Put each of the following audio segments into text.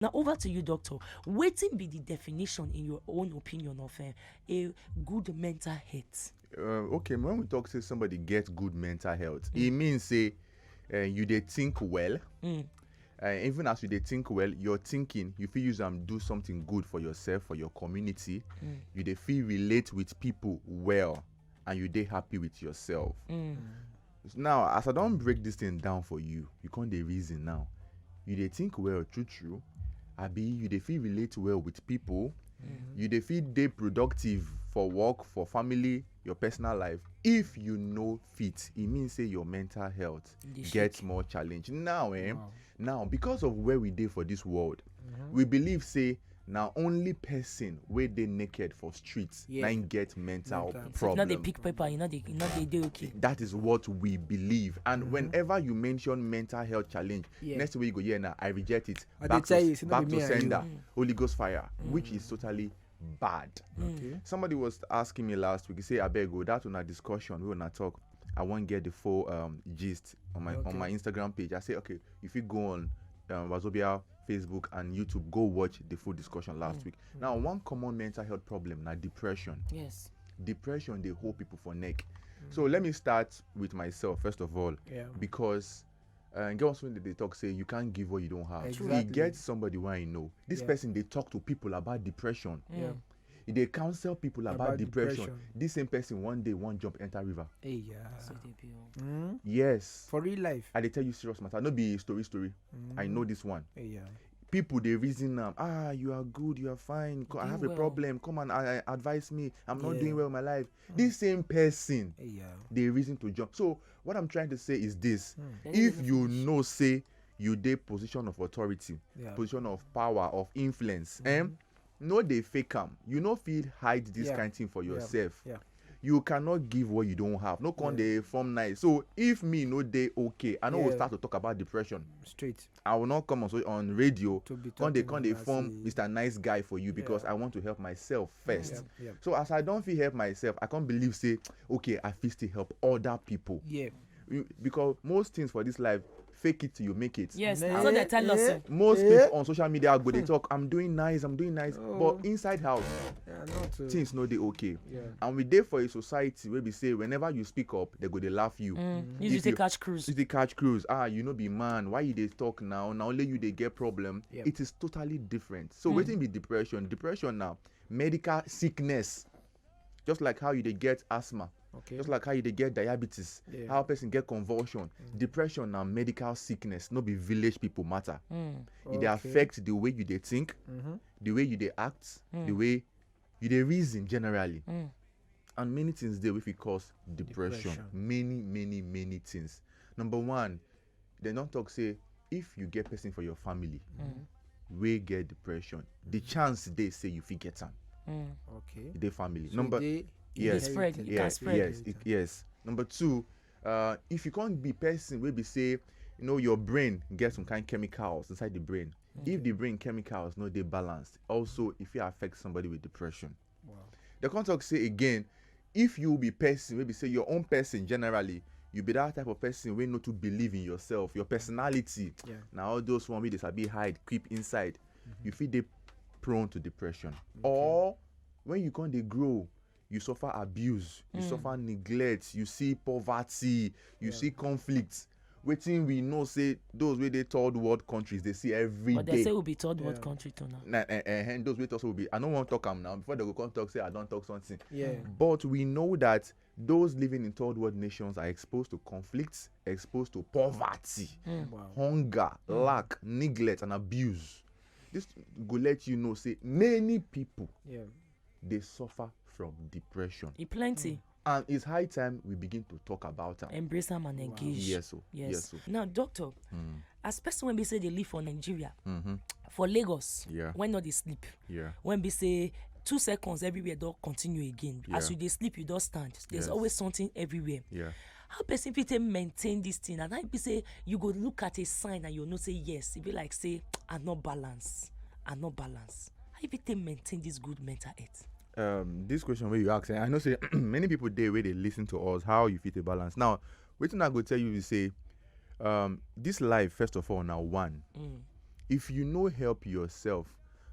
Now over to you, doctor. Waiting be the definition, in your own opinion, of a good mental health. Okay, when we talk say somebody get good mental health, it means say you dey think well. Even as you dey think well, your thinking you feel use do something good for yourself, for your community. You dey feel relate with people well, and you dey happy with yourself. Now, as I don't break this thing down for you, you can't dey reason now. You dey think well, true. Abi you dey feel relate well with people. You dey feel dey productive for work, for family, your personal life. If you know fit, it means say your mental health gets more challenge. Now, now because of where we dey for this world, we believe say now only person where they naked for streets now get mental problem. So not they pick paper, they do okay. That is what we believe. And whenever you mention mental health challenge, next week you go now I reject it. Back to sender, Holy Ghost fire, which is totally bad. Somebody was asking me last week, he say abego that on a discussion, we wanna talk. I won't get the full gist on my Instagram page. I say, okay, if you go on Wazobia, Facebook and YouTube, go watch the full discussion last week. Now, one common mental health problem now depression. Yes. Depression, they hold people for neck. So let me start with myself first of all, because get something that they talk say you can't give what you don't have. Exactly. You get somebody where you know this person they talk to people about depression. They counsel people about depression. This same person one day won't jump enter river. So they be Yes. For real life. I they tell you serious matter. No be story. I know this one. People they reason you are good, you are fine. I have a problem. Come on, advise me. I'm not doing well in my life. This same person, they reason to jump. So what I'm trying to say is this: if you know, say you dey position of authority, position of power, of influence, no they fake am. You no feel hide this kind of thing for yourself. You cannot give what you don't have. No con dey form nice. So if me no dey okay, I know we'll start to talk about depression. Straight. I will not come on radio. Con they form it. Mr. Nice Guy for you because I want to help myself first. So as I don't feel help myself, I can't believe say okay, I feel still help other people. Because most things for this life, fake it till you make it. Yes, that's what they tell us. Most people on social media go they talk, I'm doing nice, but inside house, things no they okay. And we there for a society where we say whenever you speak up, they go they laugh you. You say catch cruise. You catch cruise. You know be man. Why you they talk now? Now only you they get problem. It is totally different. So waiting be depression. Depression now, medical sickness. Just like how you they get asthma. Just like how you they get diabetes, how a person get convulsion, depression and medical sickness, no be village people matter. It they affect the way you they think, the way you they act, the way you they reason generally. And many things there if it cause depression. Many things. Number one, they don't talk say if you get person for your family, we get depression. The chance they say you forget them. The family. So Yes. Yes. Number two, if you can't be person where be say, your brain gets some kind of chemicals inside the brain. If the brain chemicals no they balanced, also if you affect somebody with depression. The contact say again, if you be person, maybe say your own person generally, you be that type of person where not to believe in yourself, your personality. Now all those one with this be hide, creep inside. You feel they prone to depression. Or when you can't they grow, you suffer abuse, you suffer neglect, you see poverty, you see conflicts. Waiting we know say those way they third world countries they see every day. But they say we'll be third world country too now. And those way also will be. I don't want to talk them now before they go come talk say I don't talk something. But we know that those living in third world nations are exposed to conflicts, exposed to poverty, hunger, lack, neglect, and abuse. This go let you know say many people they suffer from depression. Plenty. And it's high time we begin to talk about them. Embrace them and engage. Yes. Now, doctor, as person when we say they live for Nigeria, for Lagos, when not they sleep, when we say 2 seconds everywhere, don't continue again. As you they sleep, you don't stand. There's always something everywhere. How person fit maintain this thing? And I be say you go look at a sign and you know say yes. It be like say I'm not balanced. How you fit maintain this good mental health? This question where you ask, I know say many people there where they listen to us how you fit a balance. Now, waiting I go tell you say, this life first of all now one, if you no help yourself,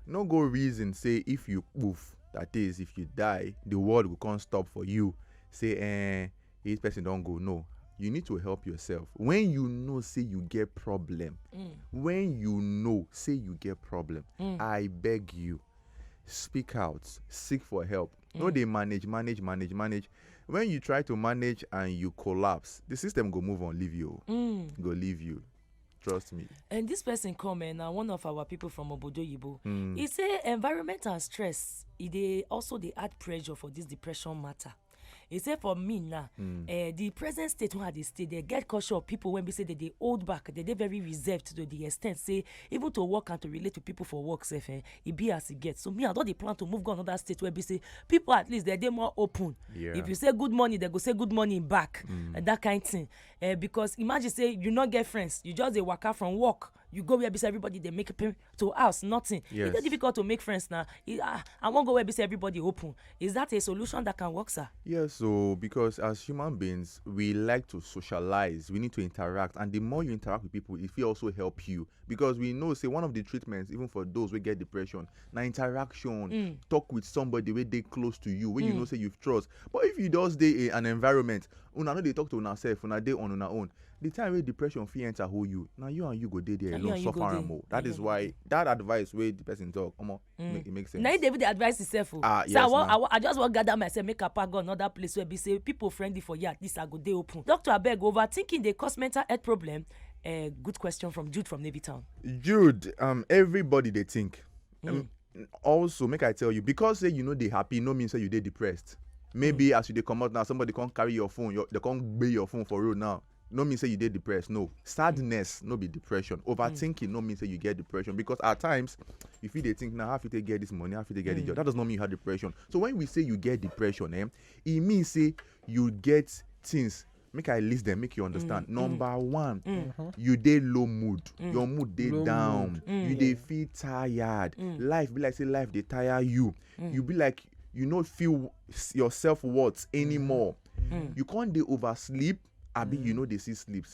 no go reason say if you poof, that is, if you die, the world will come stop for you. Say, this person don't go. No, you need to help yourself. When you know, say you get problem. When you know, say you get problem, I beg you, speak out, seek for help. No, they manage. When you try to manage and you collapse, the system go move on, leave you. Go leave you. Trust me. And this person come now one of our people from Obodo Yibo. He say environmental stress, they also they add pressure for this depression matter. He say for me now, the present state where they stay, they get cautious of people when we say that they hold back, they very reserved to the extent, say, even to work and to relate to people for work, say, it be as it gets. So me, I don't plan to move go another state where we say, people at least, they're more open. Yeah. If you say good morning, they go say good morning back, and that kind of thing. Because imagine, say, you not get friends, you just they work out from work. You go where beside everybody, they make a pay to house, nothing. Yes. It's difficult to make friends now. I won't go where beside everybody open. Is that a solution that can work, sir? Yes, so because as human beings, we like to socialize, we need to interact, and the more you interact with people, it will also help you. Because we know, say, one of the treatments, even for those who get depression, now interaction, talk with somebody where they close to you, where you know, say, you've trust. But if you just stay in an environment, una know they talk to ourselves, una day on our own. The time where depression fear enter who you, now you and you go there alone, suffer and more. That is why that advice where the person talk, it makes sense. Now David the advice itself. Yes, so I just want to gather myself, make a pack go another place where be say people friendly for you, at least I go day open. Dr. Abeg, overthinking they cause mental health problem. Good question from Jude from Navy Town. Jude, everybody they think. Also, make I tell you, because say you know they happy, no means say you they depressed. Maybe as you they come out now, somebody can't carry your phone, they can't pay your phone for road now. No mean say you get depressed. No. Sadness, no be depression. Overthinking, no mean say you get depression. Because at times, if you think now, how you get this money, how you get this job, that does not mean you have depression. So when we say you get depression, it means say you get things. Make I list them, make you understand. Number one, you dey low mood. Your mood dey down. You dey feel tired. Life be like say life dey tire you. You be like you not feel your self-worth anymore. You can't dey oversleep. Abi you know they see sleep,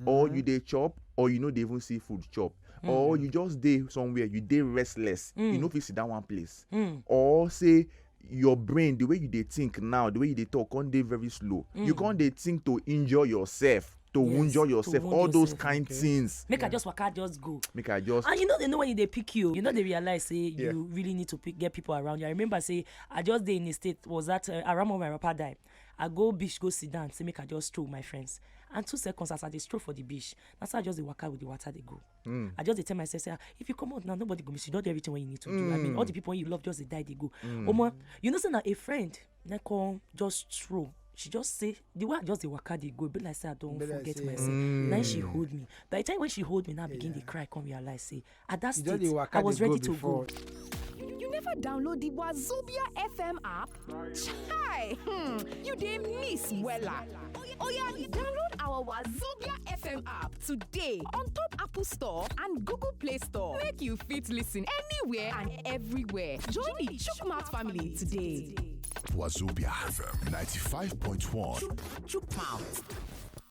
or you dey chop, or you know they even see food chop, or you just dey somewhere, you dey restless, you know if you sit down one place, or say your brain, the way you dey think now, the way you dey talk, can't dey very slow. You can't dey think to injure yourself, to injure yourself, all those kind things. Make I just walk out, just go. Make I just. And you know they know when they pick you. You know they realize say you really need to get people around you. I remember say I just day in the state was that around when my rapper died. I go beach, go sit down, say make I just stroll with my friends. And 2 seconds as I just stroll for the beach, that's how I just dey walk out with the water they go. I just dey tell myself, say, if you come out now, nobody go miss you. Don't do everything what you need to do. I mean, all the people you love just they die, they go. You know, say now a friend, come just stroll. She just say the way I just dey waka dey go, but like say I don't forget myself. Then she hold me. By the time when she hold me, now begin to cry, come realize say at that state I was ready to go. You never download the Wazobia FM app? Chai! You dey miss wella. Oh yeah, download our Wazobia FM app today on top Apple Store and Google Play Store. Make you fit listen anywhere and everywhere. Join the Chookmouth family today. Wazobia FM 95.1. Chookmouth.